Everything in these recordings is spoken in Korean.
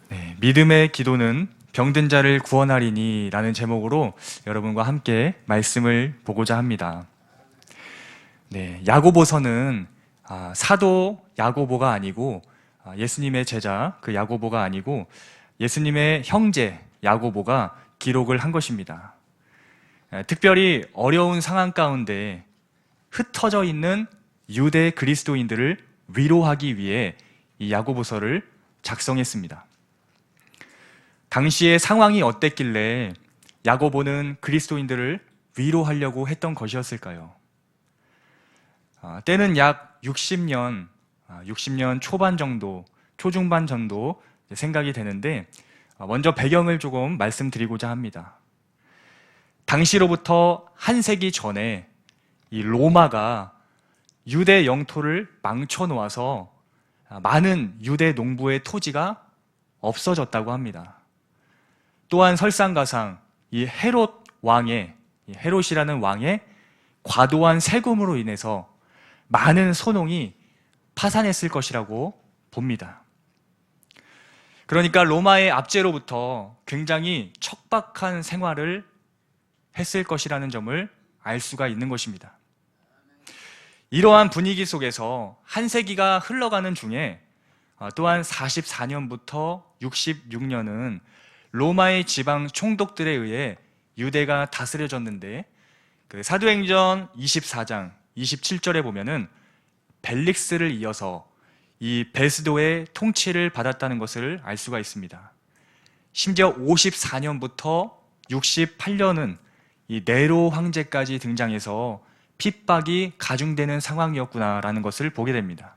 네, 믿음의 기도는 병든 자를 구원하리니 라는 제목으로 여러분과 함께 말씀을 보고자 합니다. 네, 야고보서는 사도 야고보가 아니고 예수님의 제자 그 야고보가 아니고 예수님의 형제 야고보가 기록을 한 것입니다. 특별히 어려운 상황 가운데 흩어져 있는 유대 그리스도인들을 위로하기 위해 이 야고보서를 작성했습니다. 당시의 상황이 어땠길래 야고보는 그리스도인들을 위로하려고 했던 것이었을까요? 때는 약 60년 초반 정도, 초중반 정도 생각이 되는데 먼저 배경을 조금 말씀드리고자 합니다. 당시로부터 한 세기 전에 이 로마가 유대 영토를 망쳐놓아서 많은 유대 농부의 토지가 없어졌다고 합니다. 또한 설상가상 이 헤롯이라는 왕의 과도한 세금으로 인해서 많은 소농이 파산했을 것이라고 봅니다. 그러니까 로마의 압제로부터 굉장히 척박한 생활을 했을 것이라는 점을 알 수가 있는 것입니다. 이러한 분위기 속에서 한 세기가 흘러가는 중에 또한 44년부터 66년은 로마의 지방 총독들에 의해 유대가 다스려졌는데 그 사도행전 24장 27절에 보면은 벨릭스를 이어서 이 베스도의 통치를 받았다는 것을 알 수가 있습니다. 심지어 54년부터 68년은 이 네로 황제까지 등장해서 핍박이 가중되는 상황이었구나라는 것을 보게 됩니다.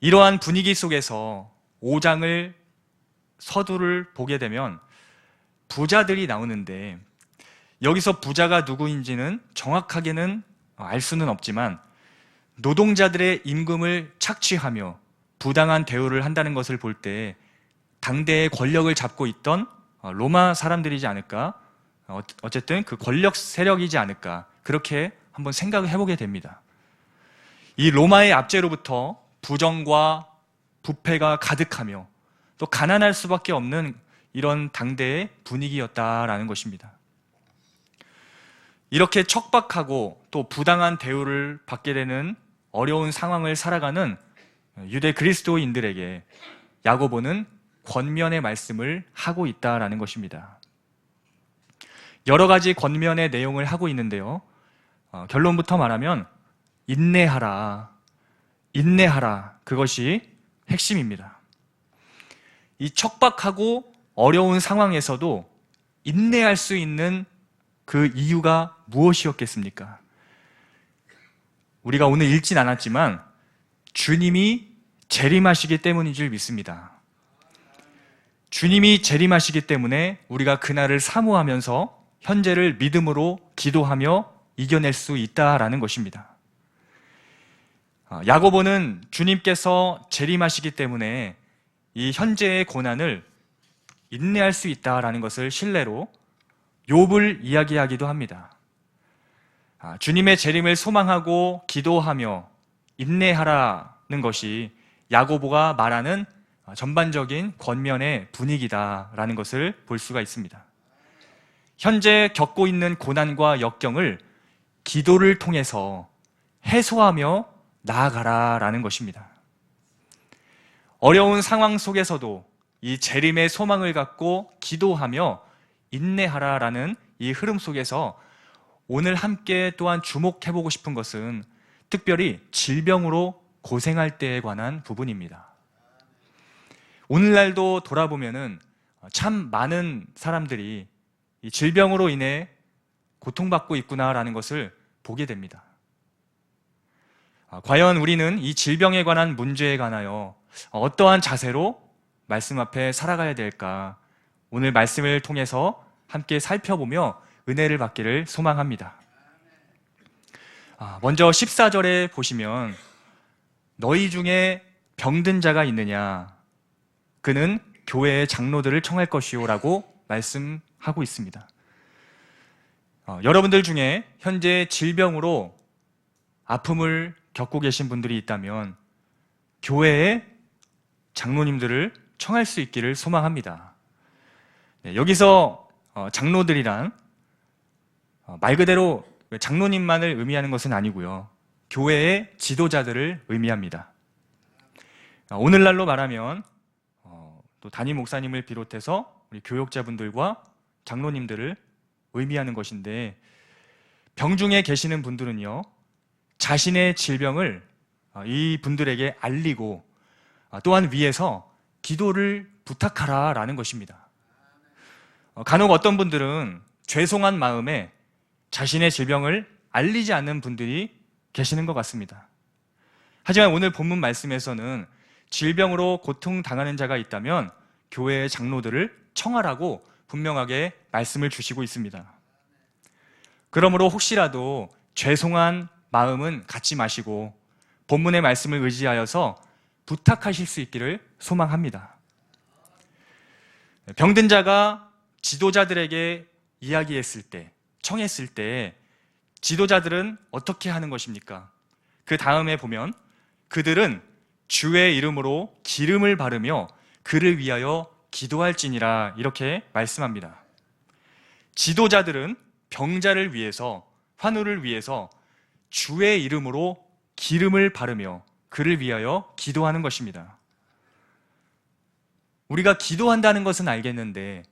이러한 분위기 속에서 5장을 서두를 보게 되면 부자들이 나오는데 여기서 부자가 누구인지는 정확하게는 알 수는 없지만 노동자들의 임금을 착취하며 부당한 대우를 한다는 것을 볼 때 당대의 권력을 잡고 있던 로마 사람들이지 않을까, 어쨌든 그 권력 세력이지 않을까, 그렇게 한번 생각을 해보게 됩니다. 이 로마의 압제로부터 부정과 부패가 가득하며 또 가난할 수밖에 없는 이런 당대의 분위기였다라는 것입니다. 이렇게 척박하고 또 부당한 대우를 받게 되는 어려운 상황을 살아가는 유대 그리스도인들에게 야고보는 권면의 말씀을 하고 있다라는 것입니다. 여러 가지 권면의 내용을 하고 있는데요. 결론부터 말하면 인내하라, 그것이 핵심입니다. 이 척박하고 어려운 상황에서도 인내할 수 있는 그 이유가 무엇이었겠습니까? 우리가 오늘 읽진 않았지만 주님이 재림하시기 때문인 줄 믿습니다. 주님이 재림하시기 때문에 우리가 그날을 사모하면서 현재를 믿음으로 기도하며 이겨낼 수 있다라는 것입니다. 야고보는 주님께서 재림하시기 때문에 이 현재의 고난을 인내할 수 있다라는 것을 신뢰로 욥을 이야기하기도 합니다. 주님의 재림을 소망하고 기도하며 인내하라는 것이 야고보가 말하는 전반적인 권면의 분위기다라는 것을 볼 수가 있습니다. 현재 겪고 있는 고난과 역경을 기도를 통해서 해소하며 나아가라라는 것입니다. 어려운 상황 속에서도 이 재림의 소망을 갖고 기도하며 인내하라라는 이 흐름 속에서 오늘 함께 또한 주목해보고 싶은 것은 특별히 질병으로 고생할 때에 관한 부분입니다. 오늘날도 돌아보면은 참 많은 사람들이 이 질병으로 인해 고통받고 있구나라는 것을 보게 됩니다. 과연 우리는 이 질병에 관한 문제에 관하여 어떠한 자세로 말씀 앞에 살아가야 될까? 오늘 말씀을 통해서 함께 살펴보며 은혜를 받기를 소망합니다. 먼저 14절에 보시면 너희 중에 병든 자가 있느냐? 그는 교회의 장로들을 청할 것이요 라고 말씀하고 있습니다. 여러분들 중에 현재 질병으로 아픔을 겪고 계신 분들이 있다면 교회의 장로님들을 청할 수 있기를 소망합니다. 네, 여기서 장로들이란 말 그대로 장로님만을 의미하는 것은 아니고요. 교회의 지도자들을 의미합니다. 오늘날로 말하면 또 담임 목사님을 비롯해서 우리 교역자분들과 장로님들을 의미하는 것인데, 병중에 계시는 분들은요, 자신의 질병을 이 분들에게 알리고 또한 위에서 기도를 부탁하라 라는 것입니다. 간혹 어떤 분들은 죄송한 마음에 자신의 질병을 알리지 않는 분들이 계시는 것 같습니다. 하지만 오늘 본문 말씀에서는 질병으로 고통당하는 자가 있다면 교회의 장로들을 청하라고 분명하게 말씀을 주시고 있습니다. 그러므로 혹시라도 죄송한 마음은 갖지 마시고 본문의 말씀을 의지하여서 부탁하실 수 있기를 소망합니다. 병든 자가 지도자들에게 이야기했을 때, 청했을 때 지도자들은 어떻게 하는 것입니까? 그 다음에 보면 그들은 주의 이름으로 기름을 바르며 그를 위하여 기도할지니라 이렇게 말씀합니다. 지도자들은 병자를 위해서, 환우를 위해서 주의 이름으로 기름을 바르며 그를 위하여 기도하는 것입니다. 우리가 기도한다는 것은 알겠는데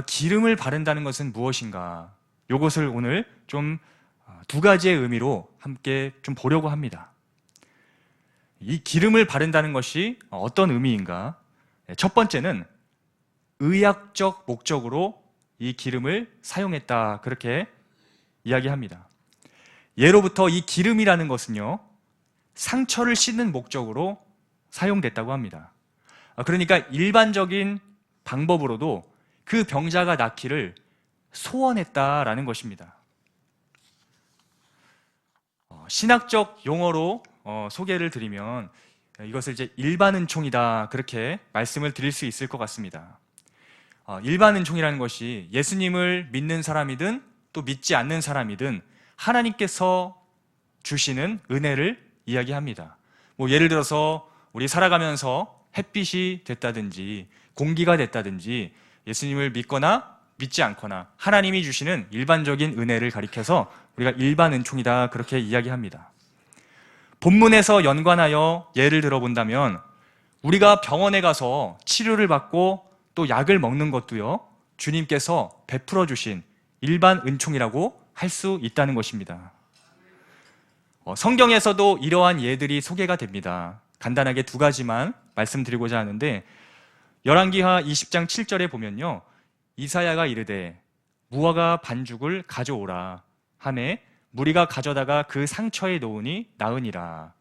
기름을 바른다는 것은 무엇인가? 이것을 오늘 좀 두 가지의 의미로 함께 좀 보려고 합니다. 이 기름을 바른다는 것이 어떤 의미인가? 첫 번째는 의학적 목적으로 이 기름을 사용했다, 그렇게 이야기합니다. 예로부터 이 기름이라는 것은요, 상처를 씻는 목적으로 사용됐다고 합니다. 그러니까 일반적인 방법으로도 그 병자가 낫기를 소원했다라는 것입니다. 신학적 용어로 소개를 드리면 이것을 이제 일반은총이다, 그렇게 말씀을 드릴 수 있을 것 같습니다. 일반은총이라는 것이 예수님을 믿는 사람이든 또 믿지 않는 사람이든 하나님께서 주시는 은혜를 이야기합니다. 예를 들어서 우리 살아가면서 햇빛이 됐다든지 공기가 됐다든지 예수님을 믿거나 믿지 않거나 하나님이 주시는 일반적인 은혜를 가리켜서 우리가 일반은총이다, 그렇게 이야기합니다. 본문에서 연관하여 예를 들어본다면 우리가 병원에 가서 치료를 받고 또 약을 먹는 것도요, 주님께서 베풀어 주신 일반 은총이라고 할 수 있다는 것입니다. 성경에서도 이러한 예들이 소개가 됩니다. 간단하게 두 가지만 말씀드리고자 하는데, 열왕기하 20장 7절에 보면요, 이사야가 이르되 무화과 반죽을 가져오라 하매 무리가 가져다가 그 상처에 놓으니 나으니라.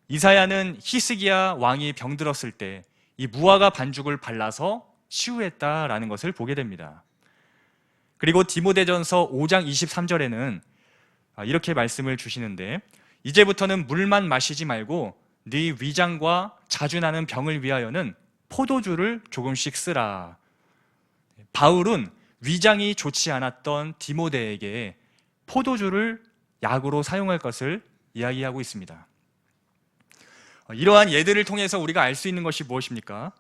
이사야는 히스기야 왕이 병들었을 때 이 무화과 반죽을 발라서 치유했다라는 것을 보게 됩니다. 그리고 디모데전서 5장 23절에는 이렇게 말씀을 주시는데, 이제부터는 물만 마시지 말고 네 위장과 자주 나는 병을 위하여는 포도주를 조금씩 쓰라. 바울은 위장이 좋지 않았던 디모데에게 포도주를 약으로 사용할 것을 이야기하고 있습니다. 이러한 예들을 통해서 우리가 알 수 있는 것이 무엇입니까?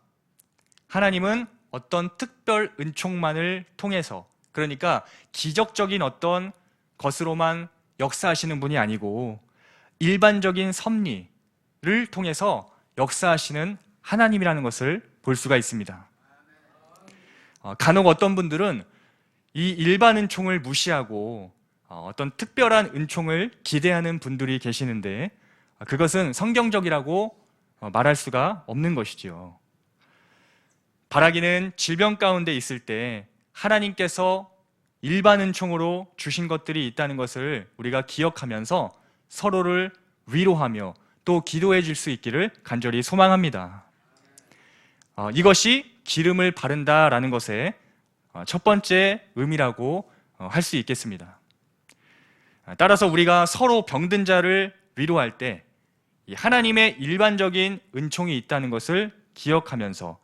하나님은 어떤 특별 은총만을 통해서, 그러니까 기적적인 어떤 것으로만 역사하시는 분이 아니고 일반적인 섭리를 통해서 역사하시는 하나님이라는 것을 볼 수가 있습니다. 간혹 어떤 분들은 이 일반 은총을 무시하고 어떤 특별한 은총을 기대하는 분들이 계시는데, 그것은 성경적이라고 말할 수가 없는 것이지요. 바라기는 질병 가운데 있을 때 하나님께서 일반 은총으로 주신 것들이 있다는 것을 우리가 기억하면서 서로를 위로하며 또 기도해 줄 수 있기를 간절히 소망합니다. 이것이 기름을 바른다라는 것의 첫 번째 의미라고 할 수 있겠습니다. 따라서 우리가 서로 병든 자를 위로할 때 하나님의 일반적인 은총이 있다는 것을 기억하면서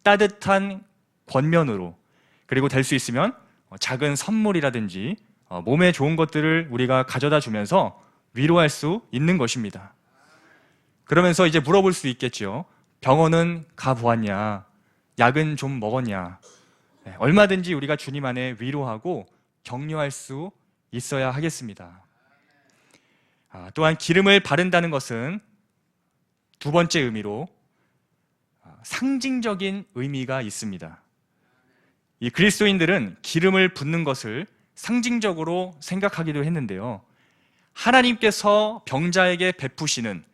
따뜻한 권면으로, 그리고 될 수 있으면 작은 선물이라든지 몸에 좋은 것들을 우리가 가져다 주면서 위로할 수 있는 것입니다. 그러면서 이제 물어볼 수 있겠죠. 병원은 가보았냐? 약은 좀 먹었냐? 얼마든지 우리가 주님 안에 위로하고 격려할 수 있어야 하겠습니다. 또한 기름을 바른다는 것은 두 번째 의미로 상징적인 의미가 있습니다. 이 그리스도인들은 기름을 붓는 것을 상징적으로 생각하기도 했는데요. 하나님께서 병자에게 베푸시는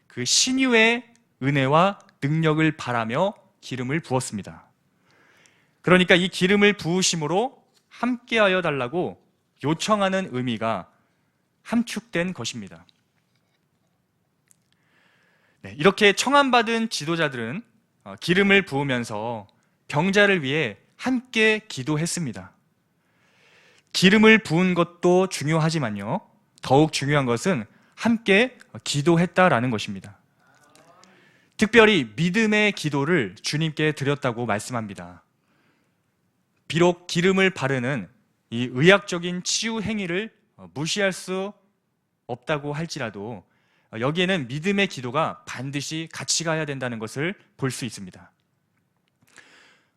그 신유의 은혜와 능력을 바라며 기름을 부었습니다. 그러니까 이 기름을 부으심으로 함께하여 달라고 요청하는 의미가 함축된 것입니다. 이렇게 청함받은 지도자들은 기름을 부으면서 병자를 위해 함께 기도했습니다. 기름을 부은 것도 중요하지만요, 더욱 중요한 것은 함께 기도했다라는 것입니다. 특별히 믿음의 기도를 주님께 드렸다고 말씀합니다. 비록 기름을 바르는 이 의학적인 치유 행위를 무시할 수 없다고 할지라도 여기에는 믿음의 기도가 반드시 같이 가야 된다는 것을 볼 수 있습니다.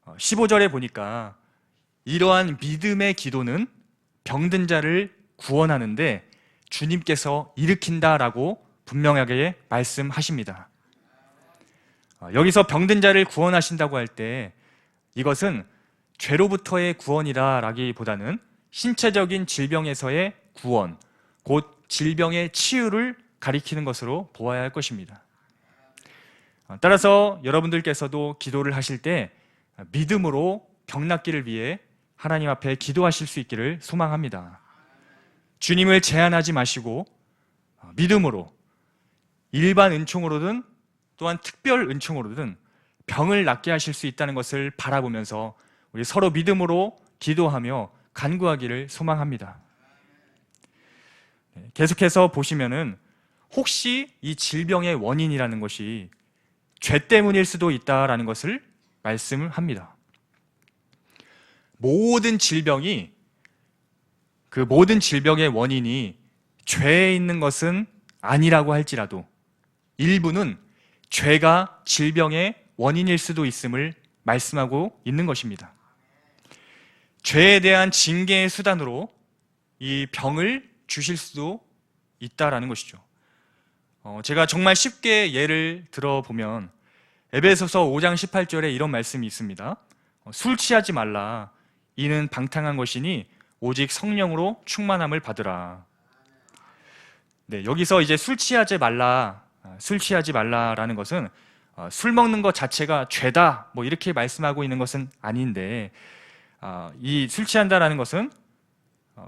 15절에 보니까 이러한 믿음의 기도는 병든 자를 구원하는데 주님께서 일으킨다라고 분명하게 말씀하십니다. 여기서 병든 자를 구원하신다고 할 때 이것은 죄로부터의 구원이라기보다는 신체적인 질병에서의 구원, 곧 질병의 치유를 가리키는 것으로 보아야 할 것입니다. 따라서 여러분들께서도 기도를 하실 때 믿음으로 병 낫기를 위해 하나님 앞에 기도하실 수 있기를 소망합니다. 주님을 제한하지 마시고 믿음으로 일반 은총으로든 또한 특별 은총으로든 병을 낫게 하실 수 있다는 것을 바라보면서 우리 서로 믿음으로 기도하며 간구하기를 소망합니다. 계속해서 보시면은 혹시 이 질병의 원인이라는 것이 죄 때문일 수도 있다라는 것을 말씀합니다. 모든 질병의 원인이 죄에 있는 것은 아니라고 할지라도 일부는 죄가 질병의 원인일 수도 있음을 말씀하고 있는 것입니다. 죄에 대한 징계의 수단으로 이 병을 주실 수도 있다라는 것이죠. 제가 정말 쉽게 예를 들어보면 에베소서 5장 18절에 이런 말씀이 있습니다. 술 취하지 말라. 이는 방탕한 것이니 오직 성령으로 충만함을 받으라. 여기서 이제 술 취하지 말라라는 것은 술 먹는 것 자체가 죄다 뭐 이렇게 말씀하고 있는 것은 아닌데, 이 술 취한다라는 것은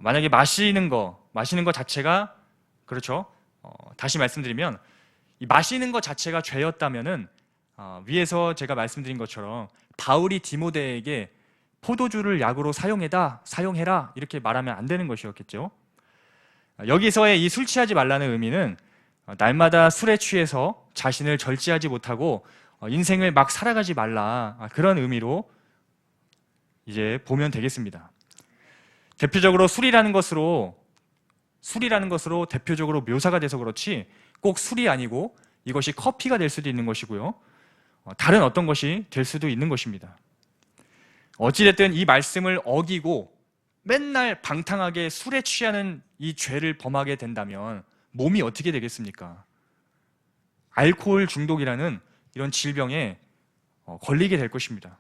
만약에 마시는 것 자체가 그렇죠. 다시 말씀드리면 이 마시는 것 자체가 죄였다면은 위에서 제가 말씀드린 것처럼 바울이 디모데에게 포도주를 약으로 사용해라 이렇게 말하면 안 되는 것이었겠죠. 여기서의 이 술 취하지 말라는 의미는 날마다 술에 취해서 자신을 절제하지 못하고 인생을 막 살아가지 말라, 그런 의미로 이제 보면 되겠습니다. 대표적으로 술이라는 것으로 대표적으로 묘사가 돼서 그렇지 꼭 술이 아니고 이것이 커피가 될 수도 있는 것이고요, 다른 어떤 것이 될 수도 있는 것입니다. 어찌됐든 이 말씀을 어기고 맨날 방탕하게 술에 취하는 이 죄를 범하게 된다면 몸이 어떻게 되겠습니까? 알코올 중독이라는 이런 질병에 걸리게 될 것입니다.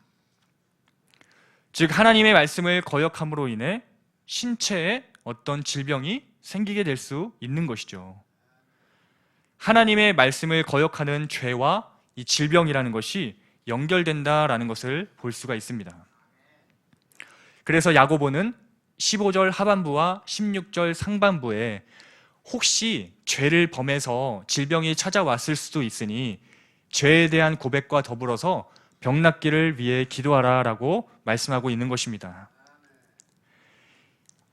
즉 하나님의 말씀을 거역함으로 인해 신체에 어떤 질병이 생기게 될 수 있는 것이죠. 하나님의 말씀을 거역하는 죄와 이 질병이라는 것이 연결된다라는 것을 볼 수가 있습니다. 그래서 야고보는 15절 하반부와 16절 상반부에 혹시 죄를 범해서 질병이 찾아왔을 수도 있으니 죄에 대한 고백과 더불어서 병 낫기를 위해 기도하라라고 말씀하고 있는 것입니다.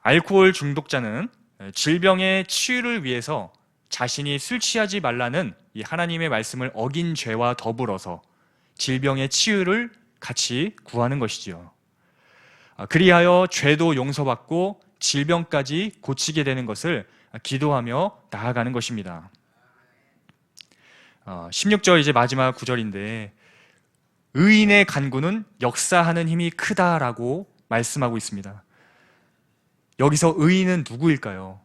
알코올 중독자는 질병의 치유를 위해서 자신이 술 취하지 말라는 이 하나님의 말씀을 어긴 죄와 더불어서 질병의 치유를 같이 구하는 것이지요. 그리하여 죄도 용서받고 질병까지 고치게 되는 것을 기도하며 나아가는 것입니다. 16절 이제 마지막 구절인데 의인의 간구는 역사하는 힘이 크다라고 말씀하고 있습니다. 여기서 의인은 누구일까요?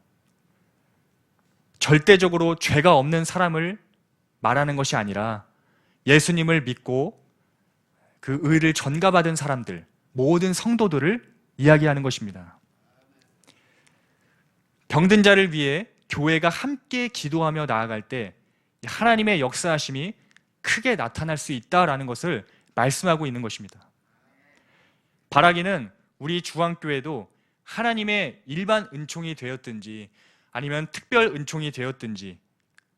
절대적으로 죄가 없는 사람을 말하는 것이 아니라 예수님을 믿고 그 의를 전가받은 사람들, 모든 성도들을 이야기하는 것입니다. 병든 자를 위해 교회가 함께 기도하며 나아갈 때 하나님의 역사하심이 크게 나타날 수 있다라는 것을 말씀하고 있는 것입니다. 바라기는 우리 주안교회도 하나님의 일반 은총이 되었든지 아니면 특별 은총이 되었든지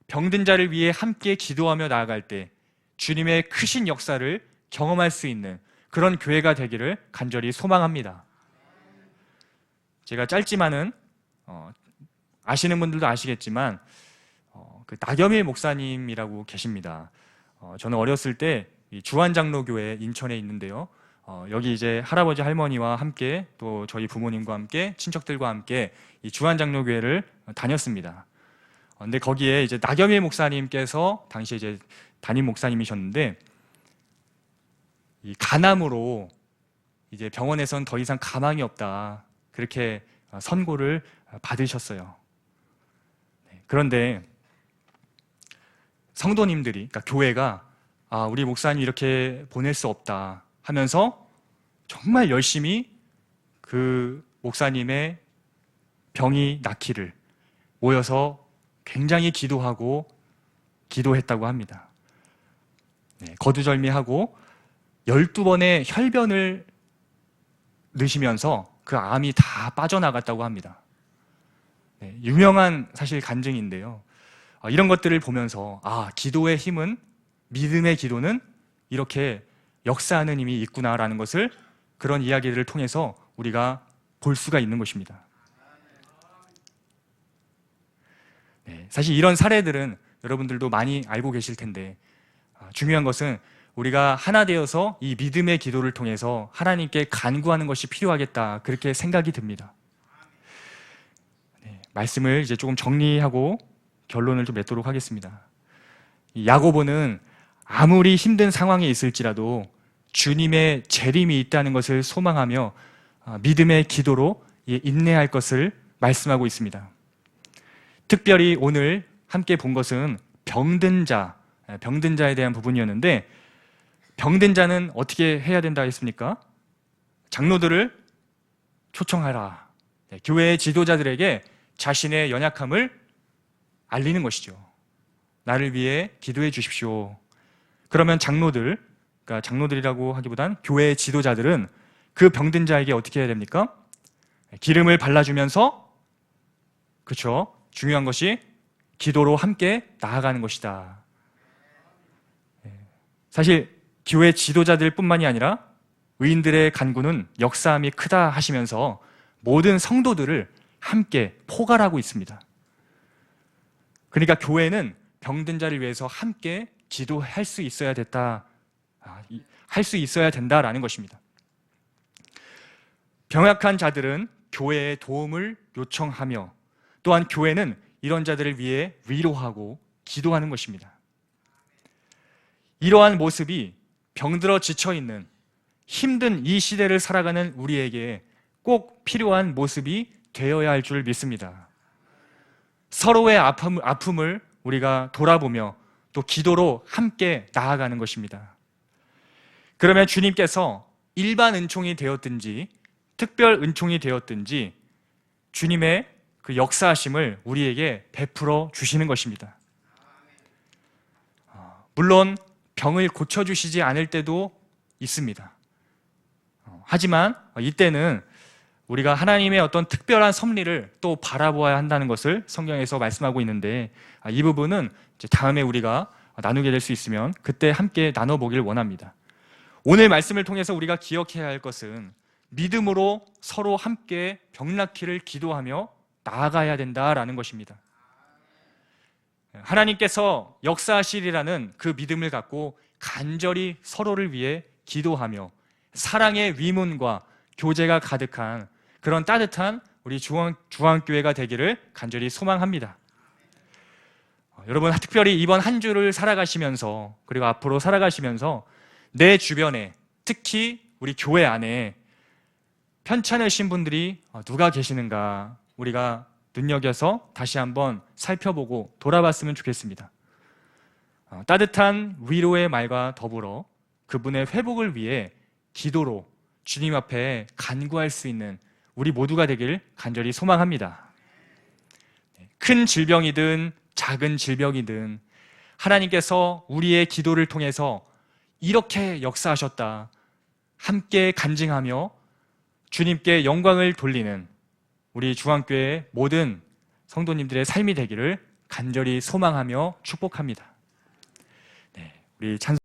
병든 자를 위해 함께 기도하며 나아갈 때 주님의 크신 역사를 경험할 수 있는 그런 교회가 되기를 간절히 소망합니다. 제가 짧지만은 아시는 분들도 아시겠지만 그 나겸일 목사님이라고 계십니다. 저는 어렸을 때 주안장로교회 인천에 있는데요. 여기 이제 할아버지 할머니와 함께 또 저희 부모님과 함께 친척들과 함께 이 주안장로교회를 다녔습니다. 근데 거기에 이제 나겸일 목사님께서 당시에 이제 담임 목사님이셨는데 이 간암으로 이제 병원에선 더 이상 가망이 없다 그렇게 선고를 받으셨어요. 그런데 성도님들이, 그러니까 교회가 우리 목사님 이렇게 보낼 수 없다 하면서 정말 열심히 그 목사님의 병이 낫기를 모여서 굉장히 기도했다고 합니다. 거두절미하고 12번의 혈변을 넣으시면서 그 암이 다 빠져나갔다고 합니다. 유명한 사실 간증인데요. 이런 것들을 보면서 기도의 힘은, 믿음의 기도는 이렇게 역사하는 힘이 있구나라는 것을 그런 이야기들을 통해서 우리가 볼 수가 있는 것입니다. 사실 이런 사례들은 여러분들도 많이 알고 계실 텐데 중요한 것은 우리가 하나 되어서 이 믿음의 기도를 통해서 하나님께 간구하는 것이 필요하겠다 그렇게 생각이 듭니다. 말씀을 이제 조금 정리하고 결론을 좀 맺도록 하겠습니다. 야고보는 아무리 힘든 상황에 있을지라도 주님의 재림이 있다는 것을 소망하며 믿음의 기도로 인내할 것을 말씀하고 있습니다. 특별히 오늘 함께 본 것은 병든 자에 대한 부분이었는데 병든 자는 어떻게 해야 된다 했습니까? 장로들을 초청하라. 교회의 지도자들에게 자신의 연약함을 알리는 것이죠. 나를 위해 기도해 주십시오. 그러면 그러니까 장로들이라고 하기보단 교회의 지도자들은 그 병든 자에게 어떻게 해야 됩니까? 기름을 발라주면서, 그렇죠? 중요한 것이 기도로 함께 나아가는 것이다. 사실 교회 지도자들 뿐만이 아니라 의인들의 간구는 역사함이 크다 하시면서 모든 성도들을 함께 포괄하고 있습니다. 그러니까 교회는 병든 자를 위해서 함께 기도할 수 있어야 할 수 있어야 된다라는 것입니다. 병약한 자들은 교회의 도움을 요청하며 또한 교회는 이런 자들을 위해 위로하고 기도하는 것입니다. 이러한 모습이 병들어 지쳐있는 힘든 이 시대를 살아가는 우리에게 꼭 필요한 모습이 되어야 할 줄 믿습니다. 서로의 아픔을 우리가 돌아보며 또 기도로 함께 나아가는 것입니다. 그러면 주님께서 일반 은총이 되었든지 특별 은총이 되었든지 주님의 그 역사하심을 우리에게 베풀어 주시는 것입니다. 물론 병을 고쳐주시지 않을 때도 있습니다. 하지만 이때는 우리가 하나님의 어떤 특별한 섭리를 또 바라보아야 한다는 것을 성경에서 말씀하고 있는데 이 부분은 이제 다음에 우리가 나누게 될 수 있으면 그때 함께 나눠보길 원합니다. 오늘 말씀을 통해서 우리가 기억해야 할 것은 믿음으로 서로 함께 병 낫기를 기도하며 나아가야 된다라는 것입니다. 하나님께서 역사하시리라는 그 믿음을 갖고 간절히 서로를 위해 기도하며 사랑의 위문과 교제가 가득한 그런 따뜻한 우리 주안교회가 되기를 간절히 소망합니다. 여러분 특별히 이번 한 주를 살아가시면서 그리고 앞으로 살아가시면서 내 주변에, 특히 우리 교회 안에 편찮으신 분들이 누가 계시는가 우리가 눈여겨서 다시 한번 살펴보고 돌아봤으면 좋겠습니다. 따뜻한 위로의 말과 더불어 그분의 회복을 위해 기도로 주님 앞에 간구할 수 있는 우리 모두가 되길 간절히 소망합니다. 큰 질병이든 작은 질병이든 하나님께서 우리의 기도를 통해서 이렇게 역사하셨다, 함께 간증하며 주님께 영광을 돌리는 우리 중앙교회 모든 성도님들의 삶이 되기를 간절히 소망하며 축복합니다. 우리 찬송